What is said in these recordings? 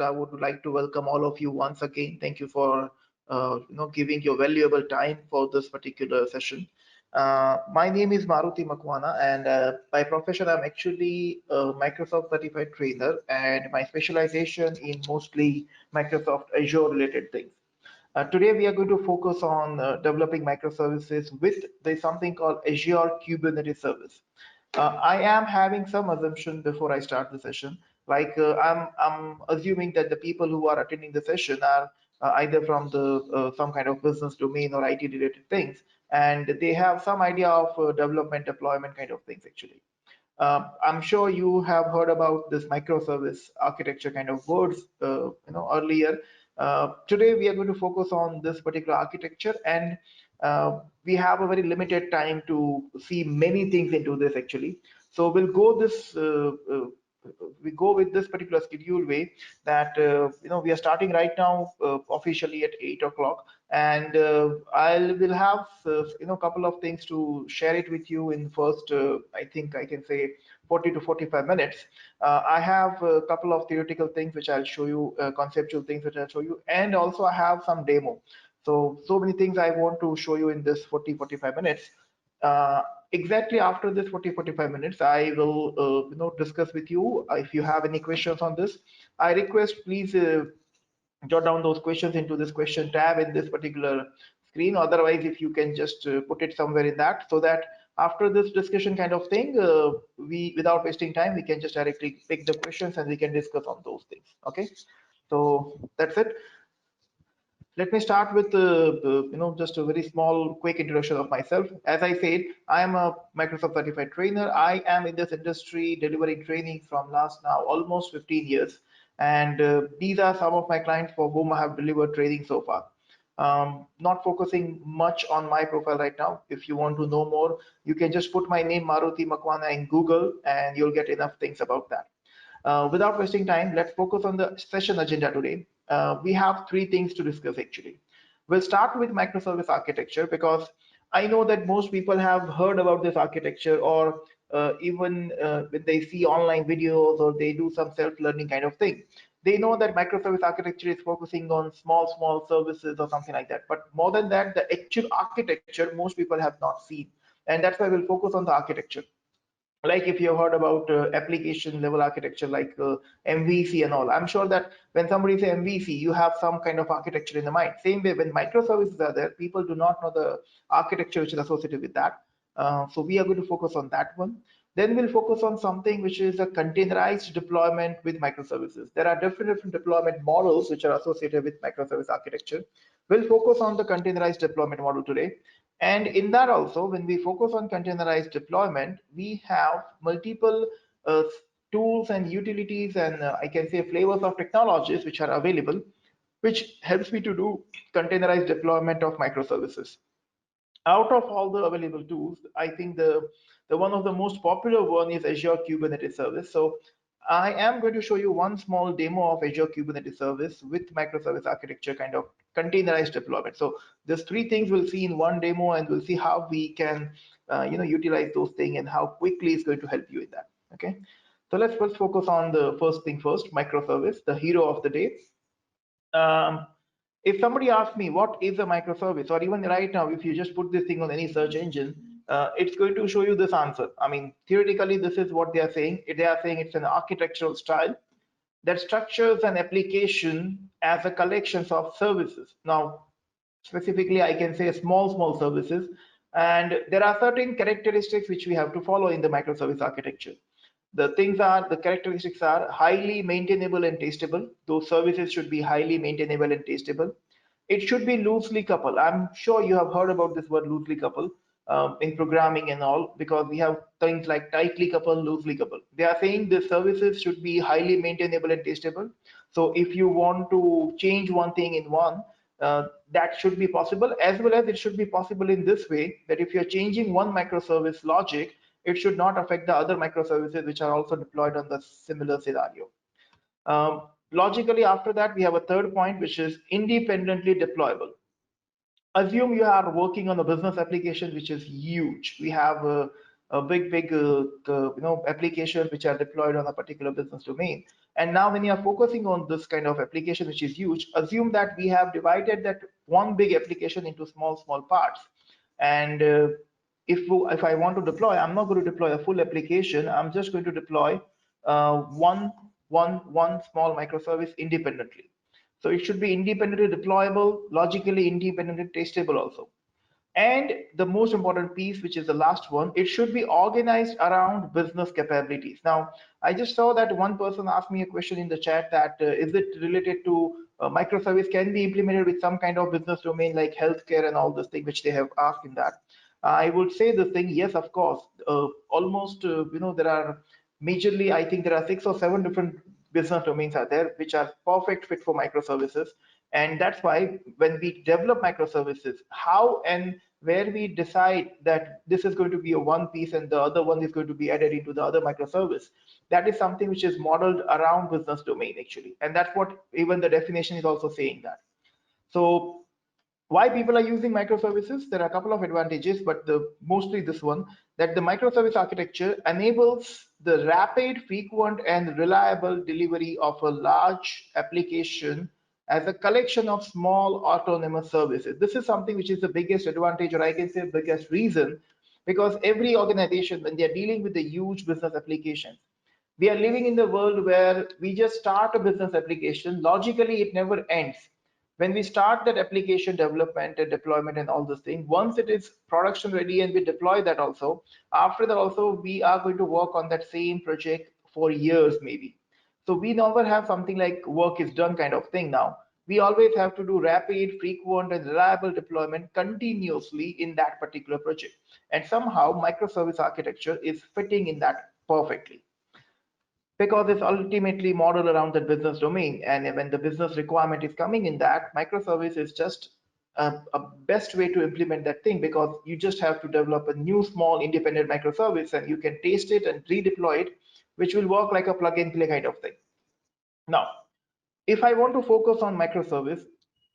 I would like to welcome all of you once again. Thank you for giving your valuable time for this particular session. My name is Maruti Makwana, and by profession, I'm actually a Microsoft certified trainer, and my specialization in mostly Microsoft Azure related things. Today, we are going to focus on developing microservices with there's something called Azure Kubernetes Service. I am having some assumption before I start the session. Like I'm assuming that the people who are attending the session are either from the some kind of business domain or IT related things, and they have some idea of development deployment kind of things actually. I'm sure you have heard about this microservice architecture kind of words, earlier. Today we are going to focus on this particular architecture, and we have a very limited time to see many things into this actually. So we'll go this. We go with this particular schedule way that we are starting right now officially at 8 o'clock, and I will have couple of things to share it with you in first I think I can say 40 to 45 minutes. I have a couple of theoretical things which I'll show you, conceptual things which I'll show you, and also I have some demo. So many things I want to show you in this 40-45 minutes. Exactly after this 40-45 minutes, I will discuss with you. If you have any questions on this, I request please jot down those questions into this question tab in this particular screen. Otherwise, if you can just put it somewhere in that, so that after this discussion kind of thing, we without wasting time, we can just directly pick the questions and we can discuss on those things. Okay, so that's it. Let me start with just a very small quick introduction of myself. As I said, I am a Microsoft certified trainer. I am in this industry delivering training from last now almost 15 years, and these are some of my clients for whom I have delivered training so far. Not focusing much on my profile right now. If you want to know more, you can just put my name Maruti Makwana in Google and you'll get enough things about that. Without wasting time, let's focus on the session agenda today. We have three things to discuss actually. We'll start with microservice architecture because I know that most people have heard about this architecture, or even when they see online videos or they do some self-learning kind of thing, they know that microservice architecture is focusing on small services or something like that. But more than that, the actual architecture most people have not seen, and that's why we'll focus on the architecture. Like if you heard about application level architecture like MVC and all, I'm sure that when somebody say MVC, you have some kind of architecture in the mind. Same way when microservices are there, people do not know the architecture which is associated with that. So we are going to focus on that one. Then we'll focus on something which is a containerized deployment with microservices. There are different deployment models which are associated with microservice architecture. We'll focus on the containerized deployment model today. And in that also, when we focus on containerized deployment, we have multiple tools and utilities and I can say flavors of technologies which are available, which helps me to do containerized deployment of microservices. Out of all the available tools, I think the one of the most popular one is Azure Kubernetes Service. So I am going to show you one small demo of Azure Kubernetes Service with microservice architecture kind of containerized deployment. So there's three things we'll see in one demo, and we'll see how we can utilize those things and how quickly it's going to help you in that. Okay, so let's first focus on the first thing first, microservice, the hero of the day. If somebody asks me what is a microservice, or even right now, if you just put this thing on any search engine, it's going to show you this answer. I mean, theoretically, this is what they are saying. They are saying it's an architectural style that structures an application as a collection of services. Now, specifically, I can say small services. And there are certain characteristics which we have to follow in the microservice architecture. The characteristics are highly maintainable and testable. Those services should be highly maintainable and testable. It should be loosely coupled. I'm sure you have heard about this word loosely coupled in programming and all, because we have things like tightly coupled, loosely coupled. They are saying the services should be highly maintainable and testable. So if you want to change one thing in one, that should be possible, as well as it should be possible in this way that if you're changing one microservice logic, it should not affect the other microservices which are also deployed on the similar scenario. Logically, after that, we have a third point, which is independently deployable. Assume you are working on a business application which is huge. We have applications which are deployed on a particular business domain. And now when you are focusing on this kind of application, which is huge, assume that we have divided that one big application into small parts. And if I want to deploy, I'm not going to deploy a full application. I'm just going to deploy one small microservice independently. So it should be independently deployable, logically independently testable also. And the most important piece, which is the last one, it should be organized around business capabilities. Now, I just saw that one person asked me a question in the chat that is it related to microservice can be implemented with some kind of business domain like healthcare and all this thing, which they have asked in that. I would say the thing, yes, of course, almost, there are majorly, I think there are 6 or 7 different business domains are there, which are perfect fit for microservices. And that's why when we develop microservices, how and where we decide that this is going to be a one piece and the other one is going to be added into the other microservice, that is something which is modeled around business domain actually. And that's what even the definition is also saying that. So why people are using microservices? There are a couple of advantages, but mostly this one, that the microservice architecture enables the rapid, frequent, and reliable delivery of a large application as a collection of small autonomous services. This is something which is the biggest advantage, or I can say biggest reason, because every organization, when they're dealing with the huge business applications, we are living in the world where we just start a business application. Logically, it never ends. When we start that application development and deployment and all those things, once it is production ready and we deploy that also, after that also, we are going to work on that same project for years maybe. So we never have something like work is done kind of thing now. We always have to do rapid, frequent, and reliable deployment continuously in that particular project. And somehow microservice architecture is fitting in that perfectly, because it's ultimately modeled around the business domain. And when the business requirement is coming in that, microservice is just a best way to implement that thing, because you just have to develop a new small independent microservice and you can taste it and redeploy it, which will work like a plug and play kind of thing. Now, if I want to focus on microservice,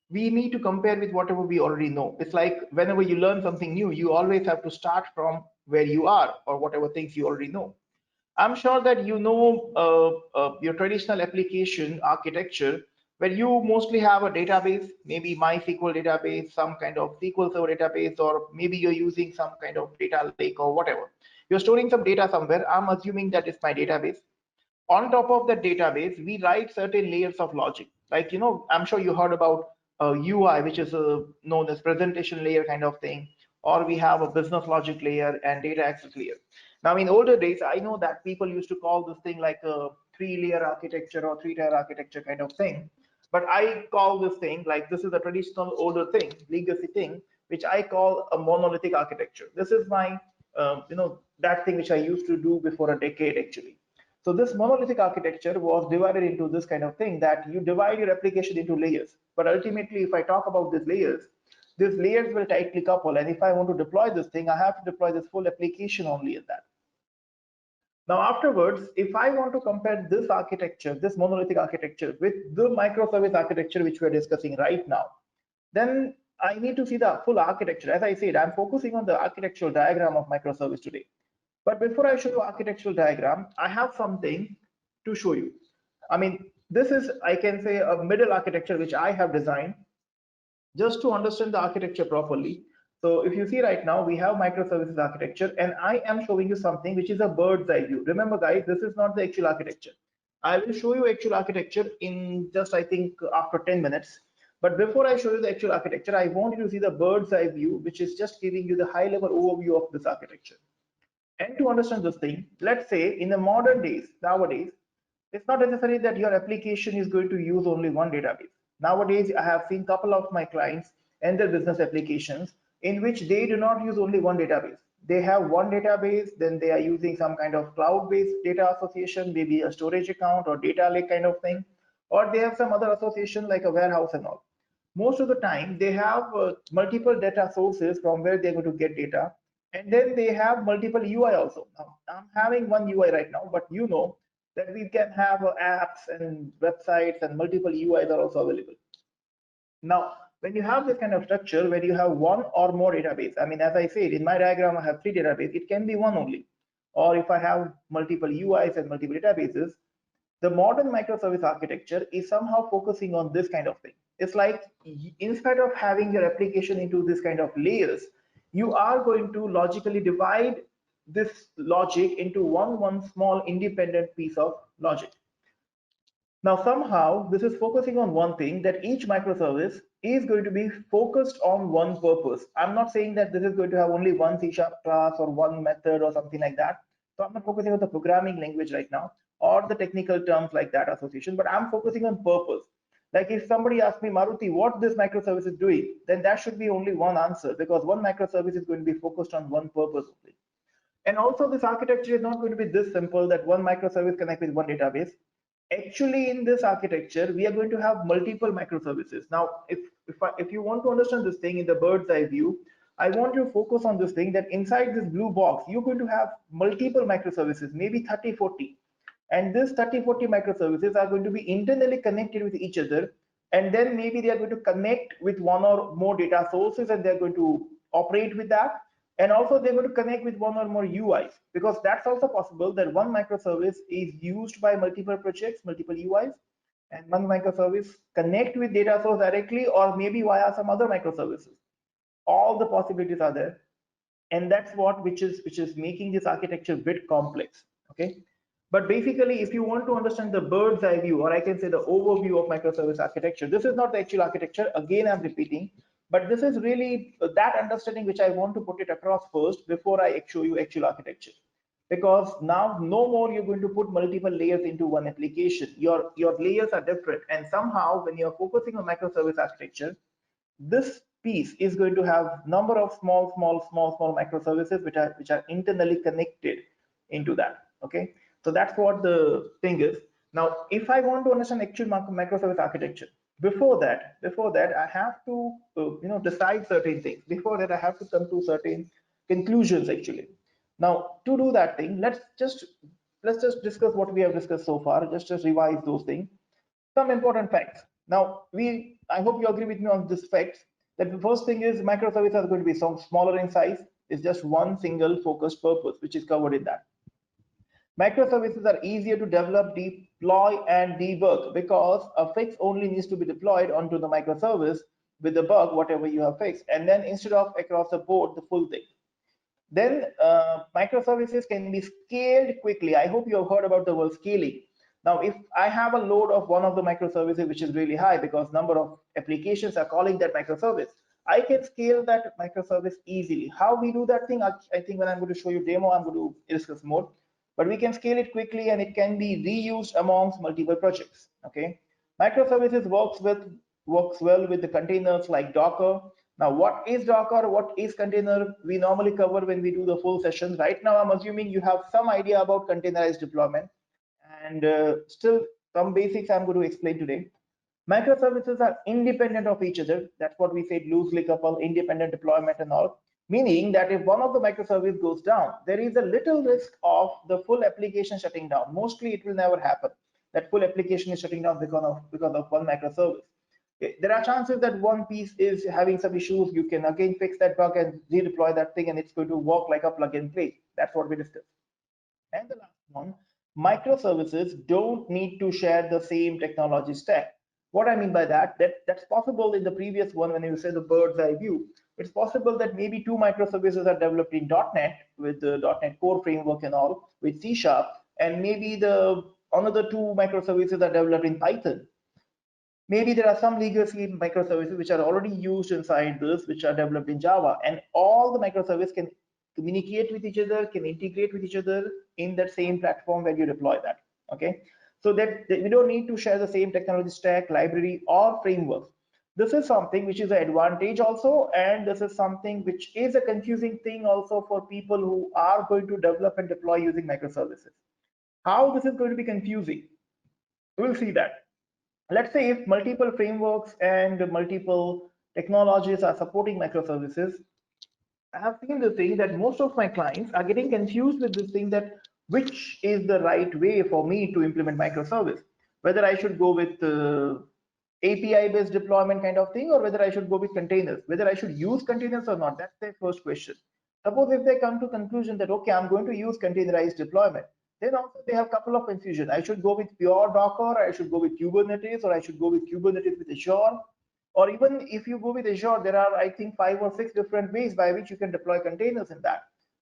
we need to compare with whatever we already know. It's like whenever you learn something new, you always have to start from where you are or whatever things you already know. I'm sure that you know your traditional application architecture, where you mostly have a database, maybe MySQL database, some kind of SQL Server database, or maybe you're using some kind of data lake or whatever. You're storing some data somewhere. I'm assuming that is my database. On top of that database, we write certain layers of logic. Like, I'm sure you heard about UI, which is known as presentation layer kind of thing, or we have a business logic layer and data access layer. Now, in older days, I know that people used to call this thing like a 3-layer architecture or 3-tier architecture kind of thing. But I call this thing like this is a traditional older thing, legacy thing, which I call a monolithic architecture. This is my, that thing which I used to do before a decade actually. So this monolithic architecture was divided into this kind of thing that you divide your application into layers. But ultimately, if I talk about these layers will tightly couple. And if I want to deploy this thing, I have to deploy this full application only in that. Now, afterwards, if I want to compare this architecture, this monolithic architecture with the microservice architecture, which we're discussing right now, then I need to see the full architecture. As I said, I'm focusing on the architectural diagram of microservice today. But before I show you architectural diagram, I have something to show you. I mean, this is, I can say, a middle architecture which I have designed just to understand the architecture properly. So if you see right now, we have microservices architecture, and I am showing you something which is a bird's eye view. Remember, guys, this is not the actual architecture. I will show you actual architecture in just, I think, after 10 minutes. But before I show you the actual architecture, I want you to see the bird's eye view, which is just giving you the high-level overview of this architecture. And to understand this thing, let's say in the modern days, nowadays, it's not necessary that your application is going to use only one database. Nowadays, I have seen a couple of my clients and their business applications in which they do not use only one database. They have one database, then they are using some kind of cloud-based data association, maybe a storage account or data lake kind of thing, or they have some other association like a warehouse and all. Most of the time, they have multiple data sources from where they're going to get data, and then they have multiple UI also. Now, I'm having one UI right now, but you know that we can have apps and websites and multiple UIs are also available. Now, when you have this kind of structure where you have one or more database, I mean, as I said, in my diagram, I have 3 databases, it can be one only. Or if I have multiple UIs and multiple databases, the modern microservice architecture is somehow focusing on this kind of thing. It's like instead of having your application into this kind of layers, you are going to logically divide this logic into one small independent piece of logic. Now, somehow, this is focusing on one thing, that each microservice is going to be focused on one purpose. I'm not saying that this is going to have only one C# class or one method or something like that. So I'm not focusing on the programming language right now or the technical terms like that association, but I'm focusing on purpose. Like if somebody asks me, Maruti, what this microservice is doing, then that should be only one answer, because one microservice is going to be focused on one purpose only. And also this architecture is not going to be this simple that one microservice connects with one database. Actually, in this architecture, we are going to have multiple microservices. Now, if you want to understand this thing in the bird's eye view, I want you to focus on this thing, that inside this blue box, you're going to have multiple microservices, maybe 30, 40. And this 30, 40 microservices are going to be internally connected with each other. And then maybe they are going to connect with one or more data sources, and they're going to operate with that. And also they're going to connect with one or more UIs, because that's also possible that one microservice is used by multiple projects, multiple UIs, and one microservice connect with data source directly, or maybe via some other microservices. All the possibilities are there. And that's what which is making this architecture a bit complex. Okay. But basically, if you want to understand the bird's eye view, or I can say the overview of microservice architecture, this is not the actual architecture. Again, I'm repeating, but this is really that understanding which I want to put it across first before I show you actual architecture. Because now no more you're going to put multiple layers into one application. Your layers are different, and somehow when you're focusing on microservice architecture, this piece is going to have number of small microservices which are internally connected into that. Okay, so that's what the thing is. Now, if I want to understand actual microservice architecture, before that I have to decide certain things. Before that I have to come to certain conclusions actually. Now, to do that thing, let's just discuss what we have discussed so far. Just revise those things. Some important facts. Now, I hope you agree with me on this fact, that the first thing is microservices are going to be some smaller in size. It's just one single focused purpose, which is covered in that. Microservices are easier to develop, deploy, and debug, because a fix only needs to be deployed onto the microservice with the bug, whatever you have fixed, and then instead of across the board, the full thing. Then microservices can be scaled quickly. I hope you have heard about the word scaling. Now, if I have a load of one of the microservices which is really high because number of applications are calling that microservice, I can scale that microservice easily. How we do that thing, I think when I'm going to show you demo, I'm going to discuss more. But we can scale it quickly, and it can be reused amongst multiple projects. Okay, microservices works well with the containers like Docker. Now, what is Docker? What is container? We normally cover when we do the full session. Right now, I'm assuming you have some idea about containerized deployment, and still some basics I'm going to explain today. Microservices are independent of each other. That's what we said, loosely coupled, independent deployment and all. Meaning that if one of the microservices goes down, there is a little risk of the full application shutting down. Mostly it will never happen that full application is shutting down because of one microservice. There are chances that one piece is having some issues. You can again fix that bug and redeploy that thing, and it's going to work like a plug and play. That's what we discussed. And the last one, microservices don't need to share the same technology stack. What I mean by that's possible in the previous one when you say the bird's eye view. It's possible that maybe two microservices are developed in .NET with the .NET Core framework and all with C#, and maybe the another two microservices are developed in Python. Maybe there are some legacy microservices which are already used inside this, which are developed in Java, and all the microservices can communicate with each other, can integrate with each other in that same platform where you deploy that. Okay, so that we don't need to share the same technology stack, library, or framework. This is something which is an advantage also, and this is something which is a confusing thing also for people who are going to develop and deploy using microservices. How this is going to be confusing? We'll see that. Let's say if multiple frameworks and multiple technologies are supporting microservices, I have seen the thing that most of my clients are getting confused with this thing, that which is the right way for me to implement microservice, whether I should go with API-based deployment kind of thing, or whether I should go with containers, whether I should use containers or not. That's their first question. Suppose if they come to conclusion that, okay, I'm going to use containerized deployment, then also they have a couple of confusion. I should go with pure Docker, or I should go with Kubernetes, or I should go with Kubernetes with Azure. Or even if you go with Azure, there are, I think, 5 or 6 different ways by which you can deploy containers in that.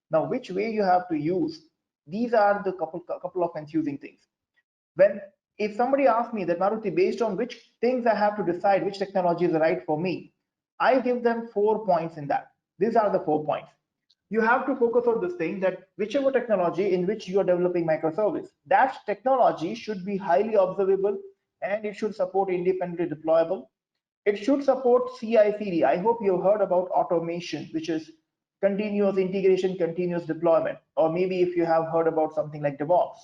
Now, which way you have to use? These are the couple of confusing things. When if somebody asks me that, Maruti, based on which things I have to decide which technology is right for me, I give them 4 points in that. These are the 4 points. You have to focus on this thing that whichever technology in which you are developing microservice, that technology should be highly observable and it should support independently deployable. It should support CI/CD. I hope you've heard about automation, which is continuous integration, continuous deployment, or maybe if you have heard about something like DevOps,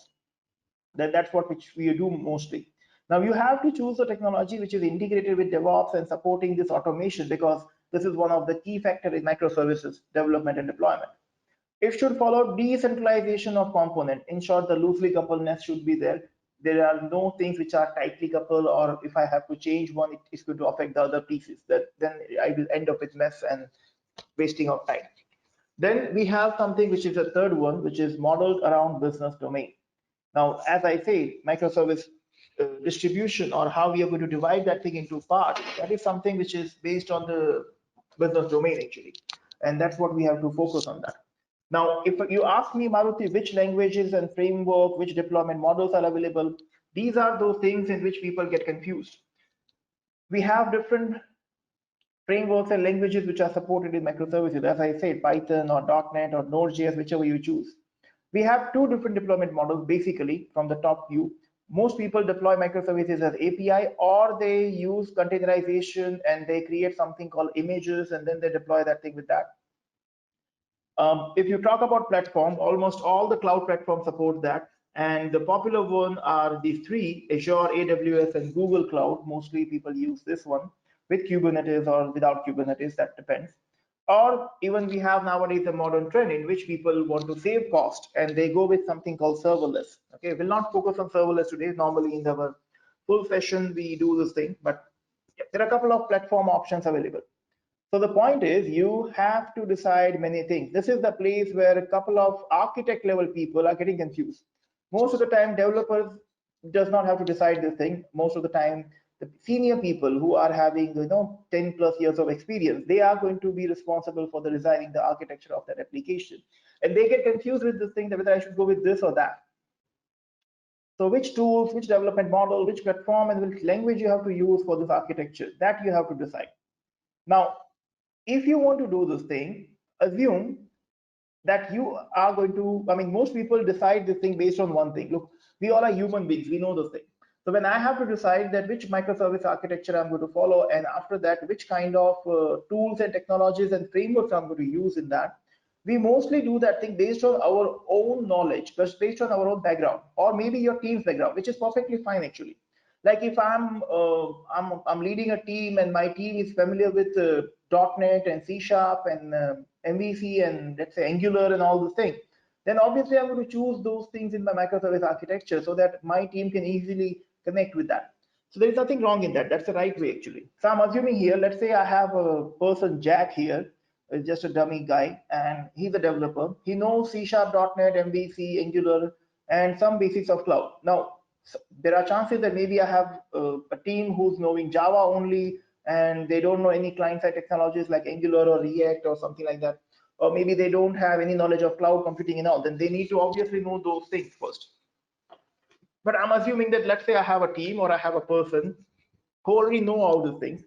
then that's what which we do mostly. Now you have to choose a technology which is integrated with DevOps and supporting this automation, because this is one of the key factors in microservices development and deployment. It should follow decentralization of component. In short, the loosely coupledness should be there. There are no things which are tightly coupled, or if I have to change one, it is going to affect the other pieces. That then I will end up with mess and wasting of time. Then we have something which is a third one, which is modeled around business domain. Now, as I say, microservice distribution, or how we are going to divide that thing into parts, that is something which is based on the business domain actually. And that's what we have to focus on that. Now, if you ask me, Maruti, which languages and framework, which deployment models are available, these are those things in which people get confused. We have different frameworks and languages which are supported in microservices. As I said, Python or .NET or Node.js, whichever you choose. We have two different deployment models basically from the top view. Most people deploy microservices as API, or they use containerization and they create something called images and then they deploy that thing with that. If you talk about platform, almost all the cloud platforms support that. And the popular one are these three: Azure, AWS, and Google Cloud. Mostly people use this one with Kubernetes or without Kubernetes, that depends. Or even we have nowadays a modern trend in which people want to save cost and they go with something called serverless. Okay, we'll not focus on serverless today. Normally in our full session, we do this thing, but there are a couple of platform options available. So the point is, you have to decide many things. This is the place where a couple of architect level people are getting confused. Most of the time, developers does not have to decide this thing. Most of the time, the senior people who are having 10 plus years of experience, they are going to be responsible for the designing the architecture of that application. And they get confused with this thing that whether I should go with this or that. So which tools, which development model, which platform, and which language you have to use for this architecture, that you have to decide. Now, if you want to do this thing, assume that you are going to, I mean, most people decide this thing based on one thing. Look, we all are human beings, we know this thing. So when I have to decide that which microservice architecture I'm going to follow, and after that, which kind of tools and technologies and frameworks I'm going to use in that, we mostly do that thing based on our own knowledge, based on our own background, or maybe your team's background, which is perfectly fine actually. Like if I'm leading a team and my team is familiar with .NET and C# and MVC and let's say Angular and all those things, then obviously I'm going to choose those things in my microservice architecture so that my team can easily connect with that. So there is nothing wrong in that. That's the right way actually. So I'm assuming here, let's say I have a person Jack here, just a dummy guy, and he's a developer. He knows C#, .NET, MVC, Angular, and some basics of cloud. Now, there are chances that maybe I have a team who's knowing Java only, and they don't know any client-side technologies like Angular or React or something like that. Or maybe they don't have any knowledge of cloud computing and all. Then they need to obviously know those things first. But I'm assuming that let's say I have a team or I have a person who already know all these things.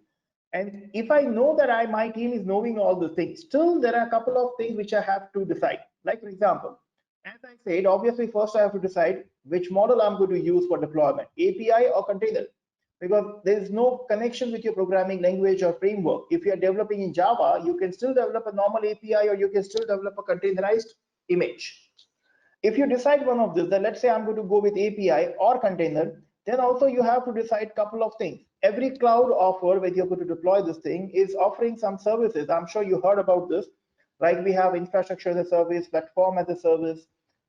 And if I know that my team is knowing all the things, still there are a couple of things which I have to decide. Like for example, as I said, obviously first I have to decide which model I'm going to use for deployment, API or container, because there is no connection with your programming language or framework. If you are developing in Java, you can still develop a normal API or you can still develop a containerized image. If you decide one of this, then let's say I'm going to go with API or container, then also you have to decide a couple of things. Every cloud offer, when you're going to deploy this thing, is offering some services. I'm sure you heard about this. Like we have infrastructure as a service, platform as a service,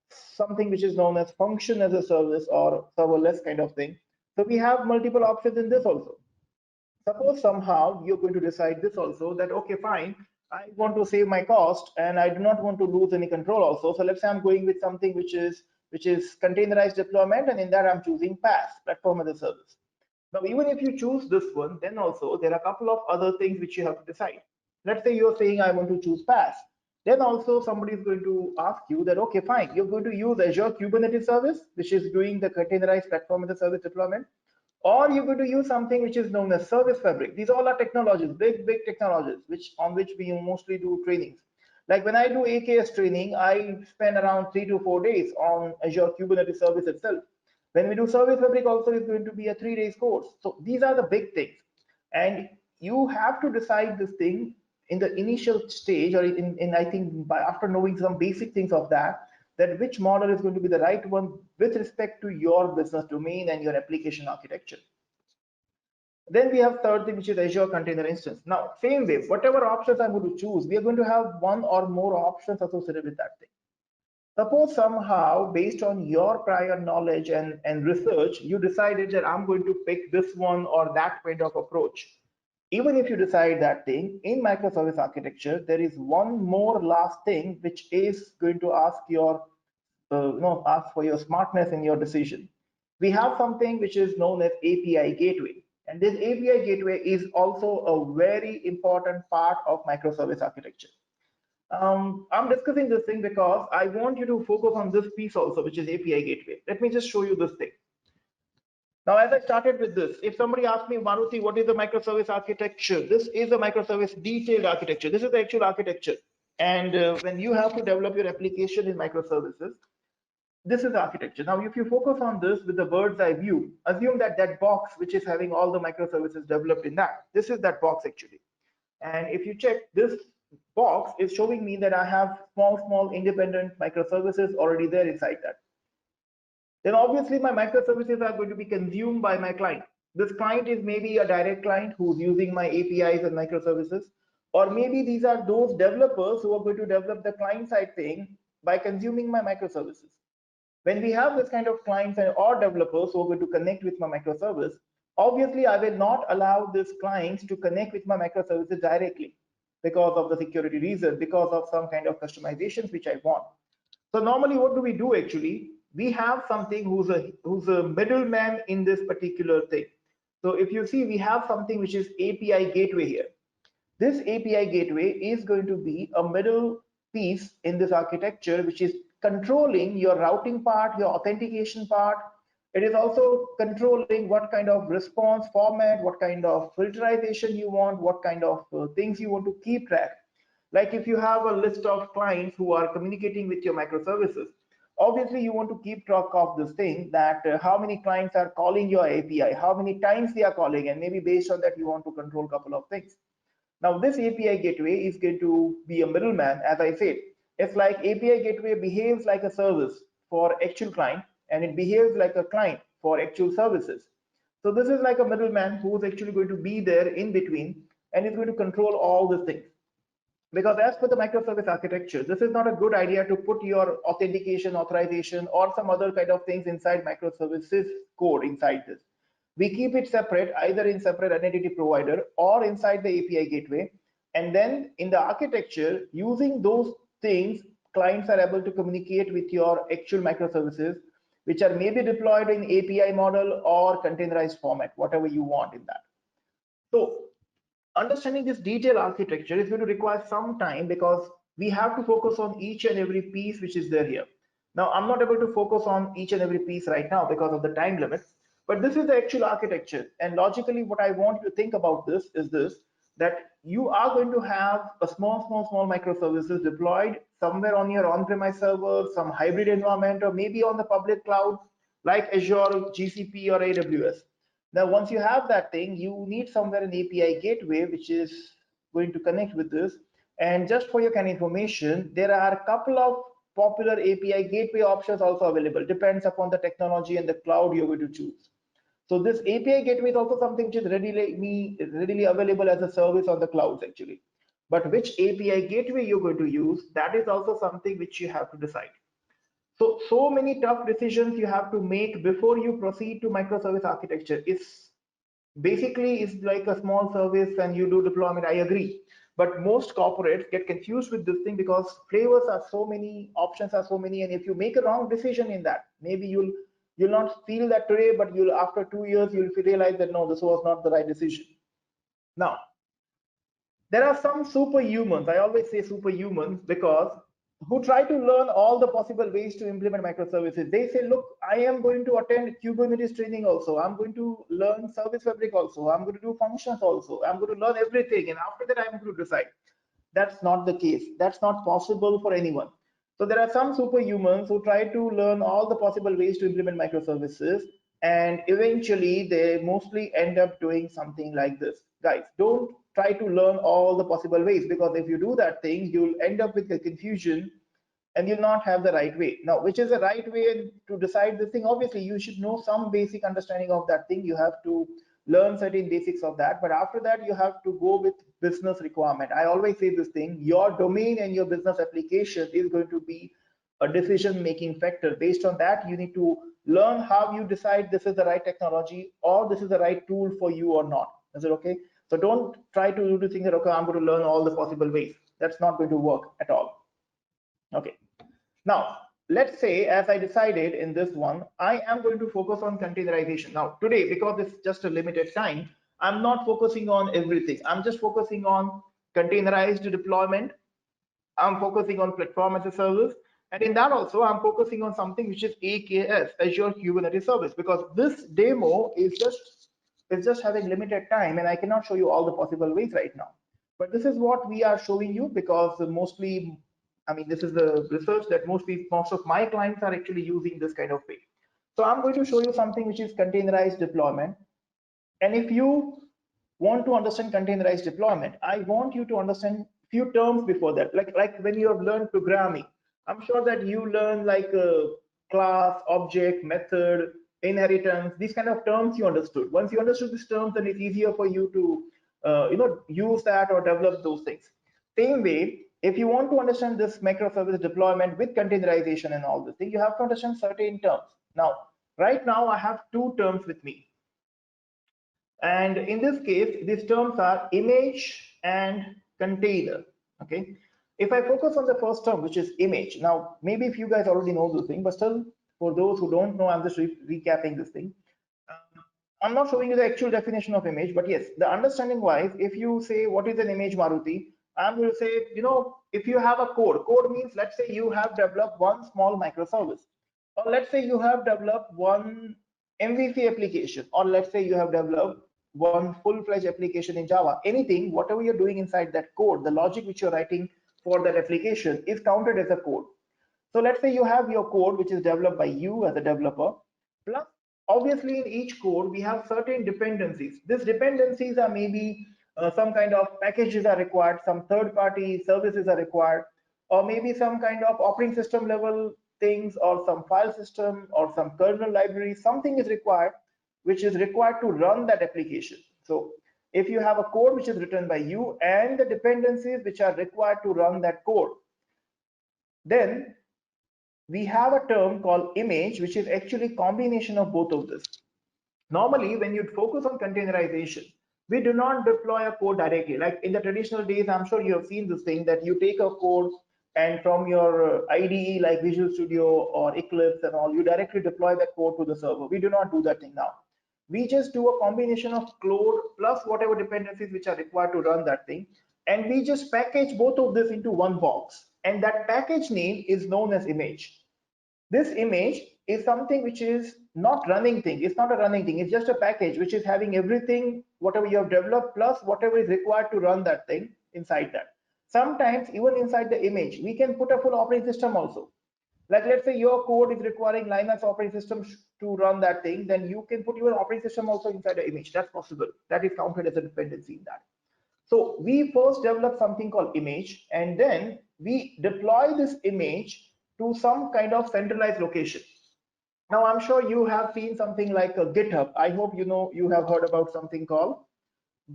something which is known as function as a service or serverless kind of thing. So we have multiple options in this also. Suppose somehow you're going to decide this also, that okay, fine, I want to save my cost and I do not want to lose any control also. So let's say I'm going with something which is containerized deployment, and in that I'm choosing PaaS, platform as a service. Now, even if you choose this one, then also there are a couple of other things which you have to decide. Let's say you're saying I want to choose PaaS. Then also somebody is going to ask you that, okay, fine, you're going to use Azure Kubernetes Service, which is doing the containerized platform as a service deployment, or you're going to use something which is known as Service Fabric. These all are technologies, big technologies, on which we mostly do trainings. Like when I do AKS training, I spend around 3 to 4 days on Azure Kubernetes Service itself. When we do Service Fabric also, is going to be a 3 days course. So these are the big things, and you have to decide this thing in the initial stage, or in I think by after knowing some basic things of that which model is going to be the right one with respect to your business domain and your application architecture. Then we have third thing, which is Azure Container Instance. Now, same way, whatever options I'm going to choose, we are going to have one or more options associated with that thing. Suppose somehow, based on your prior knowledge and research, you decided that I'm going to pick this one or that kind of approach. Even if you decide that thing, in microservice architecture, there is one more last thing which is going to ask for your smartness in your decision. We have something which is known as API gateway. And this API gateway is also a very important part of microservice architecture. I'm discussing this thing because I want you to focus on this piece also, which is API gateway. Let me just show you this thing. Now, as I started with this, if somebody asks me, Maruti, what is the microservice architecture? This is a microservice detailed architecture. This is the actual architecture. And when you have to develop your application in microservices, this is the architecture. Now, if you focus on this with the bird's eye view, assume that that box, which is having all the microservices developed in that, this is that box actually. And if you check, this box is showing me that I have small independent microservices already there inside that. Then obviously my microservices are going to be consumed by my client. This client is maybe a direct client who's using my APIs and microservices, or maybe these are those developers who are going to develop the client side thing by consuming my microservices. When we have this kind of clients or developers who are going to connect with my microservice, obviously I will not allow these clients to connect with my microservices directly because of the security reason, because of some kind of customizations which I want. So normally what do we do actually? We have something who's a middleman in this particular thing. So if you see, we have something which is API gateway here. This API gateway is going to be a middle piece in this architecture, which is controlling your routing part, your authentication part. It is also controlling what kind of response format, what kind of filterization you want, what kind of things you want to keep track. Like if you have a list of clients who are communicating with your microservices, obviously you want to keep track of this thing, that how many clients are calling your API, how many times they are calling, and maybe based on that you want to control a couple of things. Now this API gateway is going to be a middleman. As I said, it's like API gateway behaves like a service for actual client, and it behaves like a client for actual services. So this is like a middleman who is actually going to be there in between and is going to control all these things. Because as per the microservice architecture, this is not a good idea to put your authentication, authorization, or some other kind of things inside microservices code inside this. We keep it separate, either in separate identity provider or inside the API gateway. And then in the architecture, using those things, clients are able to communicate with your actual microservices, which are maybe deployed in API model or containerized format, whatever you want in that. So understanding this detailed architecture is going to require some time, because we have to focus on each and every piece which is there here. Now, I'm not able to focus on each and every piece right now because of the time limit, but this is the actual architecture. And logically, what I want you to think about this is this, that you are going to have a small microservices deployed somewhere on your on-premise server, some hybrid environment, or maybe on the public cloud like Azure, GCP, or AWS. Now, once you have that thing, you need somewhere an API gateway which is going to connect with this. And just for your kind of information, there are a couple of popular API gateway options also available. Depends upon the technology and the cloud you're going to choose. So this API gateway is also something which is readily available as a service on the clouds actually. But which API gateway you're going to use, that is also something which you have to decide. So many tough decisions you have to make before you proceed to microservice architecture. It's basically is like a small service and you do deployment. I agree. But most corporates get confused with this thing because flavors are so many, options are so many, and if you make a wrong decision in that, maybe you'll not feel that today, but you'll after 2 years you'll realize that no, this was not the right decision. Now, there are some superhumans, I always say superhumans, because who try to learn all the possible ways to implement microservices. They say, look, I am going to attend Kubernetes training also. I'm going to learn service fabric also. I'm going to do functions also. I'm going to learn everything. And after that, I'm going to decide. That's not the case. That's not possible for anyone. So there are some superhumans who try to learn all the possible ways to implement microservices, and eventually they mostly end up doing something like this. Guys, don't try to learn all the possible ways, because if you do that thing, you'll end up with the confusion and you'll not have the right way. Now, which is the right way to decide this thing? Obviously, you should know some basic understanding of that thing. You have to learn certain basics of that, but after that, you have to go with business requirement. I always say this thing: your domain and your business application is going to be a decision making factor. Based on that, you need to learn how you decide this is the right technology or this is the right tool for you or not. Is it okay? So don't try to do the thing that, okay, I'm going to learn all the possible ways. That's not going to work at all. Okay. Now, let's say, as I decided in this one, I am going to focus on containerization. Now, today, because it's just a limited time, I'm not focusing on everything. I'm just focusing on containerized deployment. I'm focusing on platform as a service. And in that also, I'm focusing on something which is AKS, Azure Kubernetes Service, because this demo is just having limited time and I cannot show you all the possible ways right now. But this is what we are showing you, because mostly, I mean, this is the research that most of my clients are actually using this kind of way. So I'm going to show you something which is containerized deployment. And if you want to understand containerized deployment, I want you to understand few terms before that. Like when you have learned programming, I'm sure that you learn like class, object, method, inheritance, these kind of terms you understood. Once you understood these terms, then it's easier for you to use that or develop those things. Same way, if you want to understand this microservice deployment with containerization and all this thing, you have to understand certain terms. Now, right now I have two terms with me. And in this case, these terms are image and container. Okay. If I focus on the first term, which is image, now maybe if you guys already know this thing, but still for those who don't know, I'm just recapping this thing. I'm not showing you the actual definition of image, but yes, the understanding wise, if you say what is an image, Maruti, I'm going to say, if you have a code means, let's say you have developed one small microservice, or let's say you have developed one MVC application, or let's say you have developed one full-fledged application in Java. Anything, whatever you're doing inside that code, the logic which you're writing for that application is counted as a code. So let's say you have your code which is developed by you as a developer, plus obviously in each code we have certain dependencies. These dependencies are maybe some kind of packages are required, some third-party services are required, or maybe some kind of operating system level things, or some file system, or some kernel library. Something is required which is required to run that application. So if you have a code which is written by you and the dependencies which are required to run that code, then we have a term called image, which is actually combination of both of this. Normally, when you focus on containerization, we do not deploy a code directly. Like in the traditional days, I'm sure you have seen this thing that you take a code and from your IDE like Visual Studio or Eclipse and all, you directly deploy that code to the server. We do not do that thing now. We just do a combination of code plus whatever dependencies which are required to run that thing. And we just package both of this into one box. And that package name is known as image. This image is something which is not running thing. It's not a running thing. It's just a package which is having everything, whatever you have developed, plus whatever is required to run that thing inside that. Sometimes even inside the image, we can put a full operating system also. Like let's say your code is requiring Linux operating system to run that thing, then you can put your operating system also inside the image. That's possible. That is counted as a dependency in that. So we first develop something called image, and then we deploy this image to some kind of centralized location. Now I'm sure you have seen something like a GitHub. I hope you have heard about something called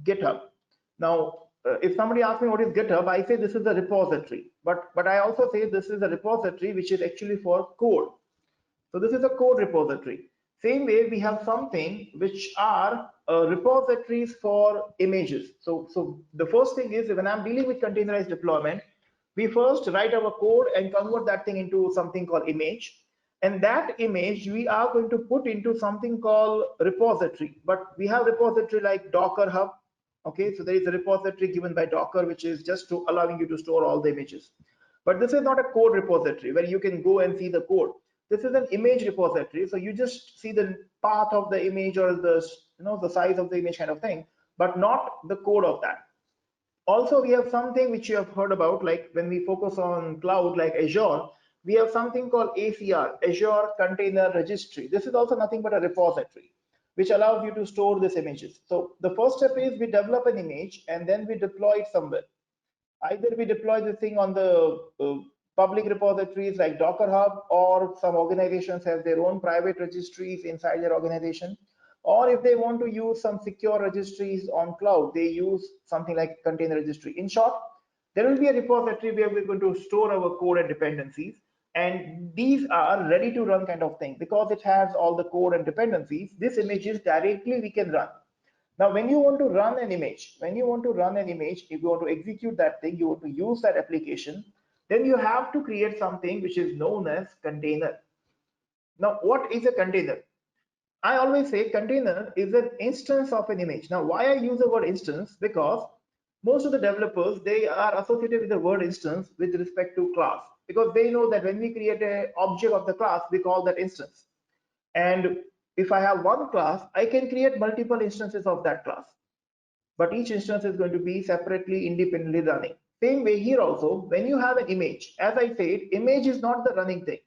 GitHub. Now, if somebody asks me what is GitHub, I say this is a repository. But I also say this is a repository which is actually for code. So this is a code repository. Same way, we have something which are repositories for images. So the first thing is, when I'm dealing with containerized deployment, we first write our code and convert that thing into something called image. And that image we are going to put into something called repository. But we have repository like Docker Hub. Okay, so there is a repository given by Docker, which is just to allowing you to store all the images. But this is not a code repository where you can go and see the code. This is an image repository, so you just see the path of the image or the the size of the image kind of thing, but not the code of that. Also, we have something which you have heard about, like when we focus on cloud like Azure, we have something called ACR, Azure Container Registry. This is also nothing but a repository which allows you to store these images. So the first step is we develop an image and then we deploy it somewhere. Either we deploy this thing on the public repositories like Docker Hub, or some organizations have their own private registries inside their organization. Or if they want to use some secure registries on cloud, they use something like container registry. In short, there will be a repository where we're going to store our code and dependencies. And these are ready to run kind of thing. Because it has all the code and dependencies, this images directly we can run. Now, when you want to run an image, if you want to execute that thing, you want to use that application, then you have to create something which is known as container. Now, what is a container? I always say container is an instance of an image. Now, why I use the word instance? Because most of the developers, they are associated with the word instance with respect to class, because they know that when we create an object of the class, we call that instance. And if I have one class, I can create multiple instances of that class, but each instance is going to be separately, independently running. Same way here also, when you have an image, as I said, image is not the running thing.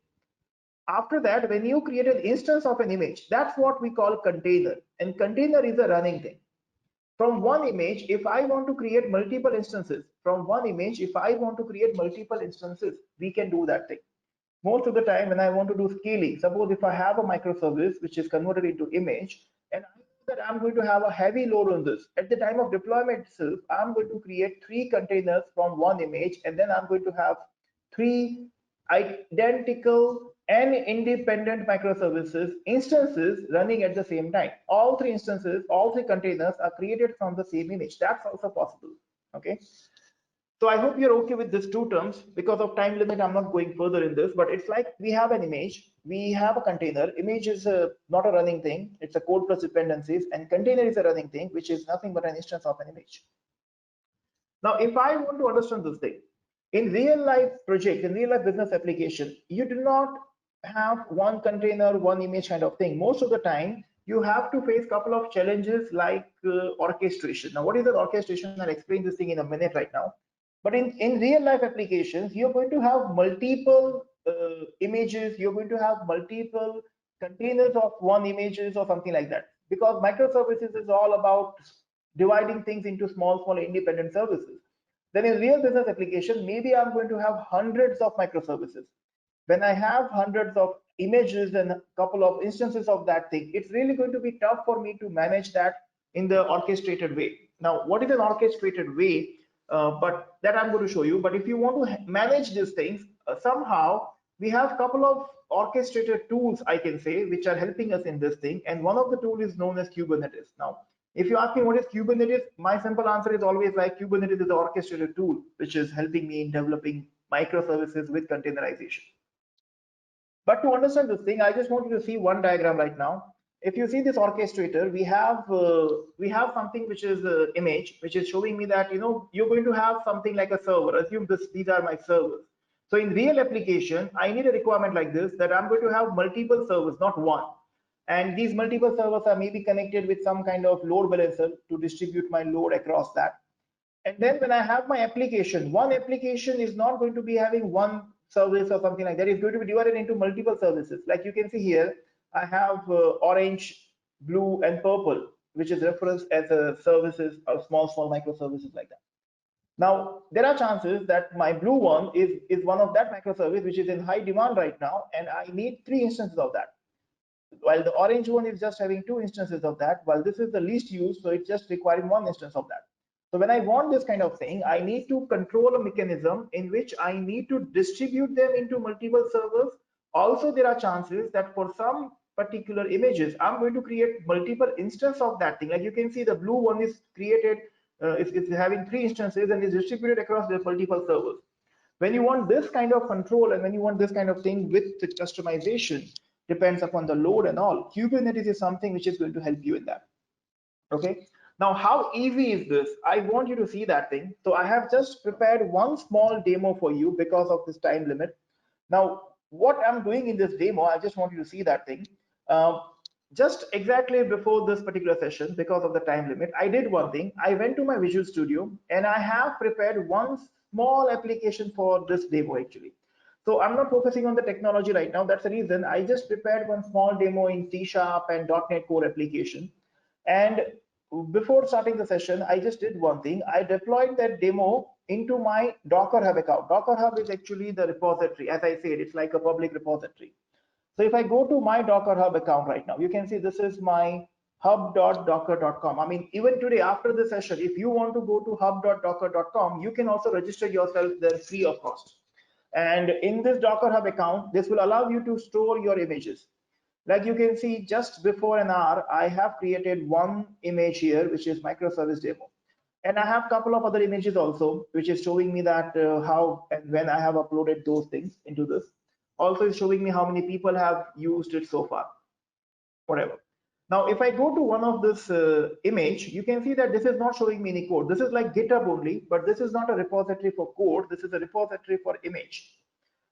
After that, when you create an instance of an image, that's what we call container, and container is a running thing. From one image, if I want to create multiple instances, we can do that thing. Most of the time when I want to do scaling, suppose if I have a microservice which is converted into image, and I know that I'm going to have a heavy load on this, at the time of deployment itself, I'm going to create 3 containers from one image, and then I'm going to have 3 identical and independent microservices instances running at the same time. All 3 instances, all 3 containers are created from the same image. That's also possible. Okay. So I hope you're okay with these 2 terms. Because of time limit, I'm not going further in this, but it's like we have an image, we have a container. Image is not a running thing, it's a code plus dependencies, and container is a running thing, which is nothing but an instance of an image. Now, if I want to understand this thing, in real life project, in real life business application, you do not have one container, one image kind of thing. Most of the time, you have to face a couple of challenges like orchestration. Now, what is an orchestration? I'll explain this thing in a minute right now. But in real life applications, you're going to have multiple images, you're going to have multiple containers of one images or something like that. Because microservices is all about dividing things into small independent services. Then in real business application, maybe I'm going to have hundreds of microservices. When I have hundreds of images and a couple of instances of that thing, it's really going to be tough for me to manage that in the orchestrated way. Now, what is an orchestrated way? But that I'm going to show you. But if you want to manage these things, somehow we have a couple of orchestrated tools, I can say, which are helping us in this thing. And one of the tools is known as Kubernetes. Now, if you ask me what is Kubernetes, my simple answer is always like Kubernetes is the orchestrated tool, which is helping me in developing microservices with containerization. But to understand this thing, I just want you to see one diagram right now. If you see this orchestrator, we have something which is image, which is showing me that you're going to have something like a server. Assume these are my servers. So in real application, I need a requirement like this, that I'm going to have multiple servers, not one. And these multiple servers are maybe connected with some kind of load balancer to distribute my load across that. And then when I have my application, one application is not going to be having one service or something like that. It's going to be divided into multiple services. Like you can see here, I have orange, blue, and purple, which is referenced as services or small microservices like that. Now, there are chances that my blue one is one of that microservice, which is in high demand right now, and I need 3 instances of that. While the orange one is just having 2 instances of that, while this is the least used, so it's just requiring 1 instance of that. So when I want this kind of thing, I need to control a mechanism in which I need to distribute them into multiple servers. Also, there are chances that for some particular images, I'm going to create multiple instances of that thing. Like you can see, the blue one is created, it's having 3 instances and is distributed across the multiple servers. When you want this kind of control and when you want this kind of thing with the customization, depends upon the load and all, Kubernetes is something which is going to help you in that. Okay, now how easy is this? I want you to see that thing. So I have just prepared one small demo for you because of this time limit. Now what I'm doing in this demo, I just want you to see that thing. Just exactly before this particular session, because of the time limit, I did one thing. I went to my Visual Studio and I have prepared one small application for this demo actually. So I'm not focusing on the technology right now. That's the reason I just prepared one small demo in C# and .NET Core application. And before starting the session, I just did one thing. I deployed that demo into my Docker Hub account. Docker Hub is actually the repository. As I said, it's like a public repository. So if I go to my Docker Hub account right now, you can see this is my hub.docker.com. I mean, even today after the session, if you want to go to hub.docker.com, you can also register yourself there free of cost. And in this Docker Hub account, this will allow you to store your images. Like you can see, just before an hour, I have created one image here, which is microservice demo. And I have a couple of other images also, which is showing me that how and when I have uploaded those things into this. Also, it's showing me how many people have used it so far, whatever. Now, if I go to one of this image, you can see that this is not showing me any code. This is like GitHub only, but this is not a repository for code. This is a repository for image.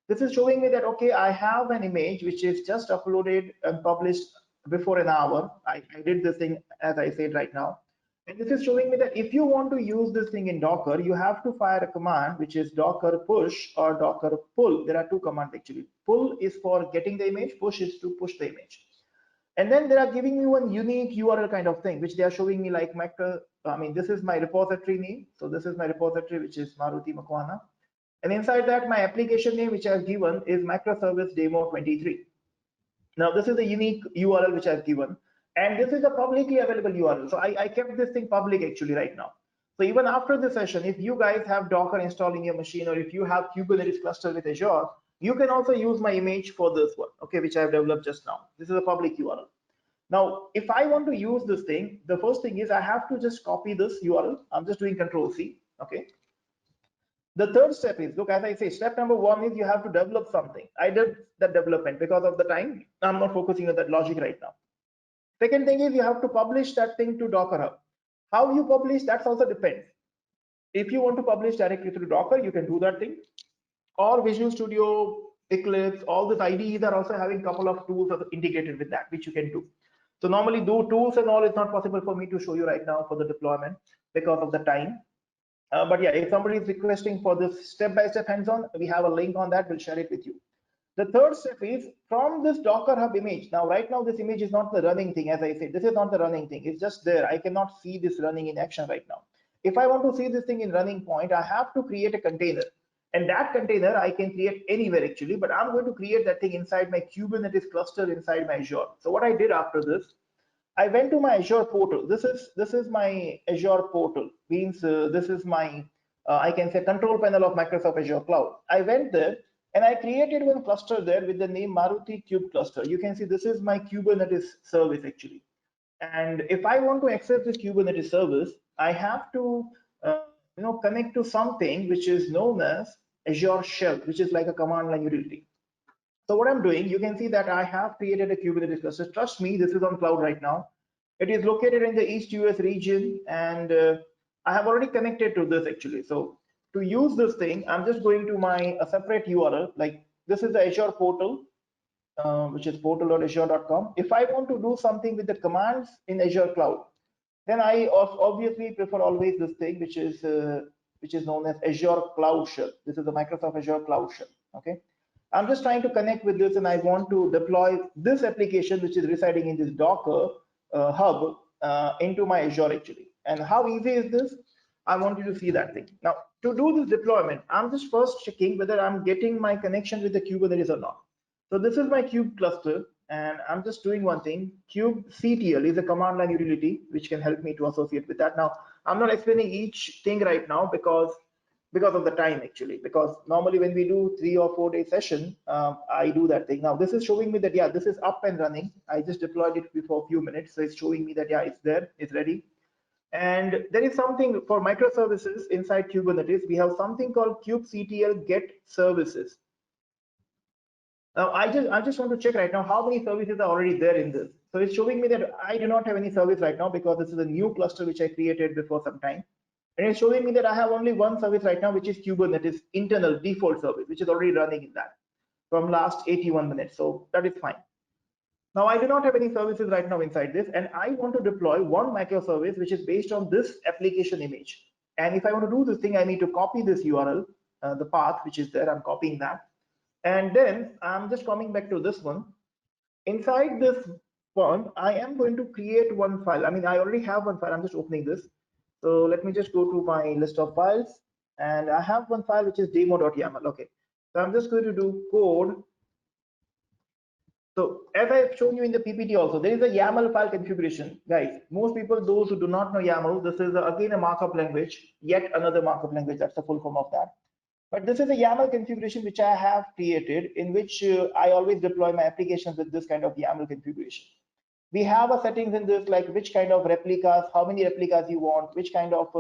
This is showing me that, okay, I have an image which is just uploaded and published before an hour. I did this thing as I said right now. And this is showing me that if you want to use this thing in Docker, you have to fire a command, which is docker push or docker pull. There are 2 commands actually. Pull is for getting the image, push is to push the image. And then they are giving me one unique URL kind of thing, which they are showing me like this is my repository name. So this is my repository, which is Maruti Makwana. And inside that, my application name, which I've given, is Microservice Demo 23. Now, this is a unique URL which I've given, and this is a publicly available URL. So I kept this thing public actually right now. So even after the session, if you guys have Docker installed in your machine, or if you have Kubernetes cluster with Azure, you can also use my image for this one, okay, which I've developed just now. This is a public URL. Now, if I want to use this thing, the first thing is I have to just copy this URL. I'm just doing Control-C, okay. The third step is, look, as I say, step number 1 is you have to develop something. I did that development because of the time. I'm not focusing on that logic right now. Second thing is you have to publish that thing to Docker Hub. How you publish, that also depends. If you want to publish directly through Docker, you can do that thing. Or Visual Studio, Eclipse, all these IDEs are also having a couple of tools integrated with that, which you can do. So normally do tools and all is not possible for me to show you right now for the deployment because of the time. But yeah, if somebody is requesting for this step-by-step hands-on, we have a link on that. We'll share it with you. The third step is from this Docker Hub image. Now, right now, this image is not the running thing. As I said, this is not the running thing. It's just there. I cannot see this running in action right now. If I want to see this thing in running point, I have to create a container. And that container I can create anywhere actually, but I'm going to create that thing inside my Kubernetes cluster inside my Azure. So what I did after this, I went to my Azure portal. This is my Azure portal. Means this is my I can say control panel of Microsoft Azure Cloud. I went there and I created one cluster there with the name Maruti Kube cluster. You can see this is my Kubernetes service actually. And if I want to access this Kubernetes service, I have to connect to something which is known as Azure Shell, which is like a command line utility. So what I'm doing, you can see that I have created a Kubernetes cluster. Trust me, this is on cloud right now. It is located in the East US region, and I have already connected to this actually. So to use this thing, I'm just going to my separate URL. Like this is the Azure portal, which is portal.azure.com. If I want to do something with the commands in Azure Cloud, then I obviously prefer always this thing, which is known as Azure Cloud Shell. This is the Microsoft Azure Cloud Shell. Okay. I'm just trying to connect with this, and I want to deploy this application, which is residing in this Docker hub, into my Azure actually. And how easy is this? I want you to see that thing. Now, to do this deployment, I'm just first checking whether I'm getting my connection with the Kubernetes or not. So this is my Kube cluster, and I'm just doing one thing. kubectl is a command line utility which can help me to associate with that. Now, I'm not explaining each thing right now because because of the time actually, because normally when we do 3 or 4 day session, I do that thing. Now this is showing me that, yeah, this is up and running. I just deployed it before a few minutes. So it's showing me that, yeah, it's there, it's ready. And there is something for microservices inside Kubernetes. We have something called kubectl get services. Now I just want to check right now how many services are already there in this. So it's showing me that I do not have any service right now because this is a new cluster which I created before some time. And it's showing me that I have only one service right now, which is Kubernetes internal default service, which is already running in that from last 81 minutes. So that is fine. Now I do not have any services right now inside this, and I want to deploy one microservice which is based on this application image. And if I want to do this thing, I need to copy this URL, the path which is there. I'm copying that. And then I'm just coming back to this one. Inside this one, I am going to create one file. I mean, I already have one file. I'm just opening this. So let me just go to my list of files. And I have one file which is demo.yaml. Okay. So I'm just going to do code. So as I've shown you in the PPT also, there is a YAML file configuration. Guys, most people, those who do not know YAML, this is again a markup language, yet another markup language. That's the full form of that. But this is a YAML configuration which I have created, in which I always deploy my applications with this kind of YAML configuration. We have a settings in this, like which kind of replicas, how many replicas you want, which kind of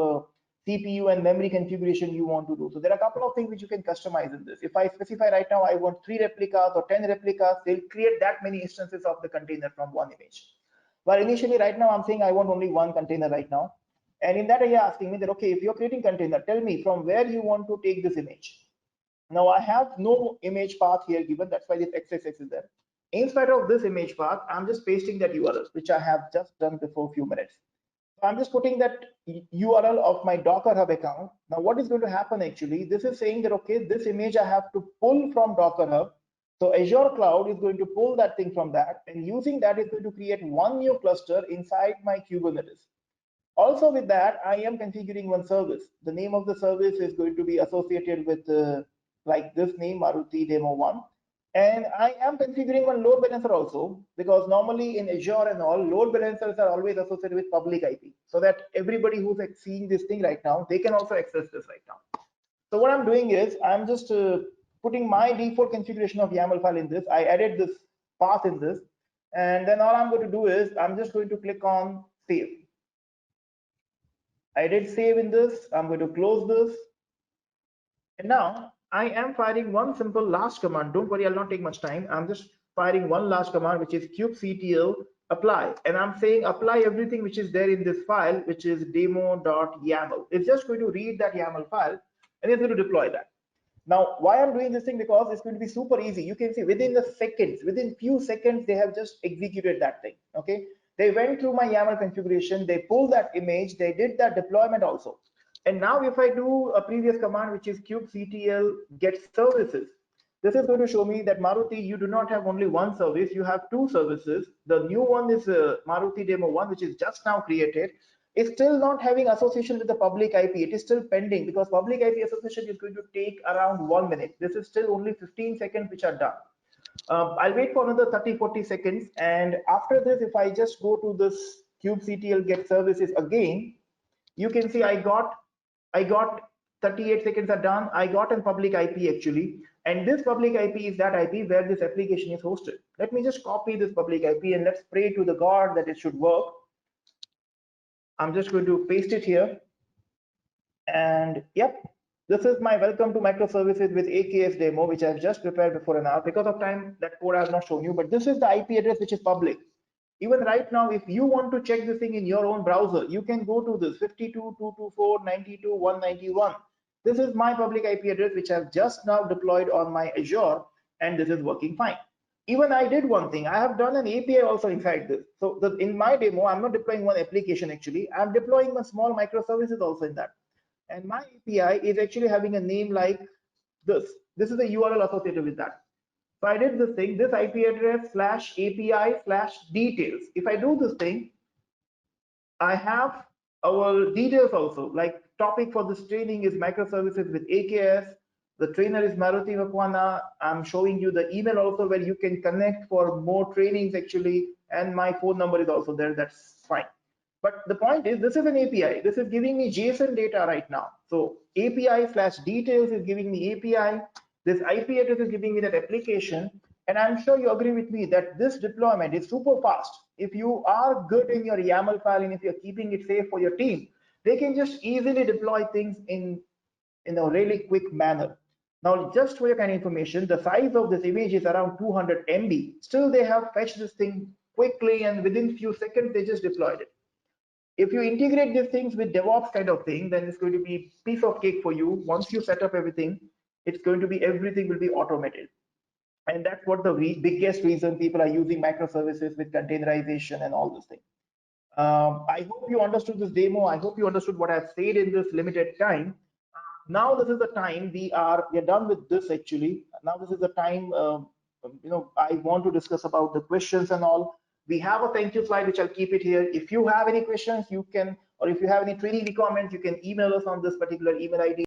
CPU and memory configuration you want to do. So there are a couple of things which you can customize in this. If I specify right now, I want 3 replicas or 10 replicas, they'll create that many instances of the container from one image. But initially right now, I'm saying I want only one container right now. And in that, you're asking me that, okay, if you're creating container, tell me from where you want to take this image. Now I have no image path here given, that's why this XSX is there. In spite of this image path, I'm just pasting that URL, which I have just done before a few minutes. So I'm just putting that URL of my Docker Hub account. Now what is going to happen actually, this is saying that, okay, this image I have to pull from Docker Hub. So Azure Cloud is going to pull that thing from that, and using that is going to create one new cluster inside my Kubernetes. Also with that, I am configuring one service. The name of the service is going to be associated with like this name, Maruti Demo 1. And I am configuring one load balancer also, because normally in Azure and all, load balancers are always associated with public IP, so that everybody who's seeing this thing right now, they can also access this right now. So what I'm doing is I'm just putting my default configuration of YAML file in this. I added this path in this, and then all I'm going to do is I'm just going to click on save. I did save in this. I'm going to close this. And now I am firing one simple last command. Don't worry, I'll not take much time. I'm just firing one last command, which is kubectl apply. And I'm saying apply everything which is there in this file, which is demo.yaml. It's just going to read that YAML file and it's going to deploy that. Now, why I'm doing this thing? Because it's going to be super easy. You can see within the seconds, within few seconds, they have just executed that thing. Okay. They went through my YAML configuration, they pulled that image, they did that deployment also. And now if I do a previous command, which is kubectl get services, this is going to show me that Maruti, you do not have only one service, you have 2 services. The new one is Maruti Demo 1, which is just now created. It's still not having association with the public IP. It is still pending, because public IP association is going to take around 1 minute. This is still only 15 seconds which are done. I'll wait for another 30-40 seconds, and after this, if I just go to this kubectl get services again, you can see I got 38 seconds are done. I got a public IP actually, and this public IP is that IP where this application is hosted. Let me just copy this public IP and let's pray to the God that it should work. I'm just going to paste it here, and yep, this is my welcome to microservices with AKS demo, which I've just prepared before an hour. Because of time, that code I have not shown you, but this is the IP address which is public. Even right now, if you want to check this thing in your own browser, you can go to this 52.224.92.191. This is my public IP address, which I've just now deployed on my Azure, and this is working fine. Even I did one thing. I have done an API also inside this. So in my demo, I'm not deploying one application actually. I'm deploying a small microservices also in that. And my API is actually having a name like this. This is the URL associated with that. So I did this thing, this IP address /API/details. If I do this thing, I have our details also, like topic for this training is microservices with AKS. The trainer is Maruti Makwana. I'm showing you the email also where you can connect for more trainings actually. And my phone number is also there, that's fine. But the point is, this is an API. This is giving me JSON data right now. So API/details is giving me API. This IP address is giving me that application. And I'm sure you agree with me that this deployment is super fast. If you are good in your YAML file and if you're keeping it safe for your team, they can just easily deploy things in a really quick manner. Now, just for your kind of information, the size of this image is around 200 MB. Still, they have fetched this thing quickly, and within few seconds, they just deployed it. If you integrate these things with DevOps kind of thing, then it's going to be piece of cake for you. Once you set up everything, it's going to be, everything will be automated. And that's what the biggest reason people are using microservices with containerization and all those things. I hope you understood this demo. I hope you understood what I've said in this limited time. Now this is the time we're done with this actually. Now this is the time, I want to discuss about the questions and all. We have a thank you slide, which I'll keep it here. If you have any questions, you can, or if you have any training requirements, you can email us on this particular email ID.